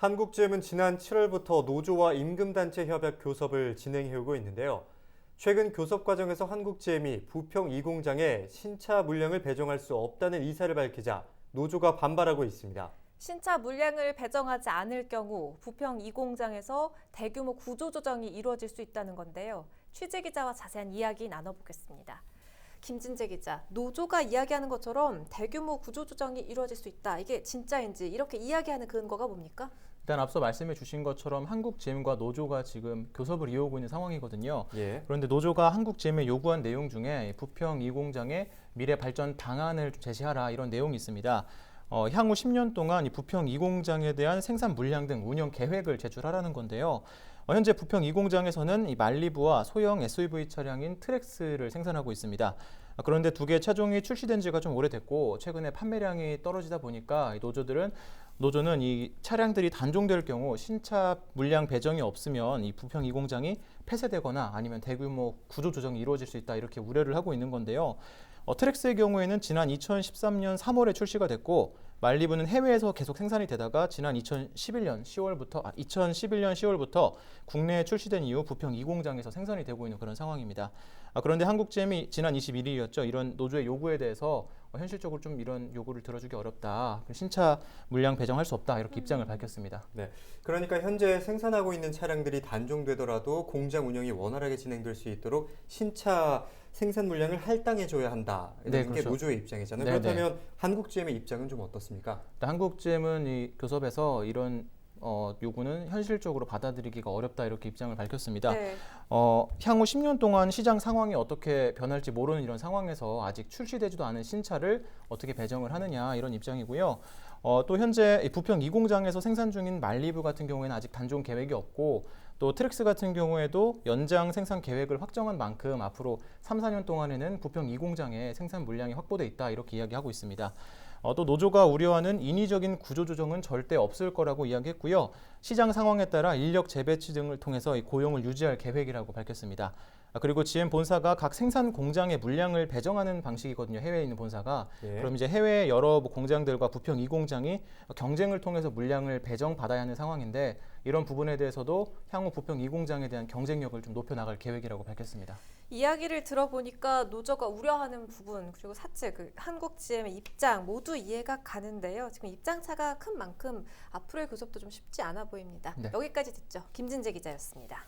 한국GM은 지난 7월부터 노조와 임금단체 협약 교섭을 진행해오고 있는데요. 최근 교섭 과정에서 한국GM이 부평 2공장에 신차 물량을 배정할 수 없다는 의사를 밝히자 노조가 반발하고 있습니다. 신차 물량을 배정하지 않을 경우 부평 2공장에서 대규모 구조조정이 이루어질 수 있다는 건데요. 취재 기자와 자세한 이야기 나눠보겠습니다. 김진재 기자, 노조가 이야기하는 것처럼 대규모 구조조정이 이루어질 수 있다. 이게 진짜인지 이렇게 이야기하는 근거가 뭡니까? 일단 앞서 말씀해 주신 것처럼 한국GM과 노조가 지금 교섭을 이어오고 있는 상황이거든요. 그런데 노조가 한국GM에 요구한 내용 중에 부평 2공장의 미래 발전 방안을 제시하라 이런 내용이 있습니다. 향후 10년 동안 이 부평 2공장에 대한 생산 물량 등 운영 계획을 제출하라는 건데요. 현재 부평 2공장에서는 이 말리부와 소형 SUV 차량인 트랙스를 생산하고 있습니다. 그런데 두 개의 차종이 출시된 지가 좀 오래됐고 최근에 판매량이 떨어지다 보니까 노조는 이 차량들이 단종될 경우 신차 물량 배정이 없으면 이 부평 2공장이 폐쇄되거나 아니면 대규모 구조 조정이 이루어질 수 있다 이렇게 우려를 하고 있는 건데요. 트랙스의 경우에는 지난 2013년 3월에 출시가 됐고 말리부는 해외에서 계속 생산이 되다가 지난 2011년 10월부터 국내에 출시된 이후 부평 2공장에서 생산이 되고 있는 그런 상황입니다. 그런데 한국GM이 지난 21일이었죠. 이런 노조의 요구에 대해서 현실적으로 좀 이런 요구를 들어주기 어렵다. 신차 물량 배정할 수 없다. 이렇게 입장을 밝혔습니다. 네, 그러니까 현재 생산하고 있는 차량들이 단종되더라도 공장 운영이 원활하게 진행될 수 있도록 신차 생산 물량을 할당해줘야 한다. 이게 그렇죠. 노조의 입장이잖아요. 네네. 그렇다면 한국GM의 입장은 좀 어떻습니까? 한국GM은 이 교섭에서 이런 요구는 현실적으로 받아들이기가 어렵다 이렇게 입장을 밝혔습니다. 네. 향후 10년 동안 시장 상황이 어떻게 변할지 모르는 이런 상황에서 아직 출시되지도 않은 신차를 어떻게 배정을 하느냐 이런 입장이고요. 또 현재 부평 2공장에서 생산 중인 말리부 같은 경우에는 아직 단종 계획이 없고 또 트랙스 같은 경우에도 연장 생산 계획을 확정한 만큼 앞으로 3, 4년 동안에는 부평 2공장의 생산 물량이 확보돼 있다 이렇게 이야기하고 있습니다. 또 노조가 우려하는 인위적인 구조조정은 절대 없을 거라고 이야기했고요. 시장 상황에 따라 인력 재배치 등을 통해서 고용을 유지할 계획이라고 밝혔습니다. 그리고 GM 본사가 각 생산 공장에 물량을 배정하는 방식이거든요. 해외에 있는 본사가. 그럼 이제 해외 여러 공장들과 부평 2공장이 경쟁을 통해서 물량을 배정받아야 하는 상황인데 이런 부분에 대해서도 향후 부평 2공장에 대한 경쟁력을 좀 높여나갈 계획이라고 밝혔습니다. 이야기를 들어보니까 노조가 우려하는 부분 그리고 사측 한국GM의 입장 모두 이해가 가는데요. 지금 입장차가 큰 만큼 앞으로의 교섭도 좀 쉽지 않아 보입니다. 네. 여기까지 듣죠. 김진재 기자였습니다.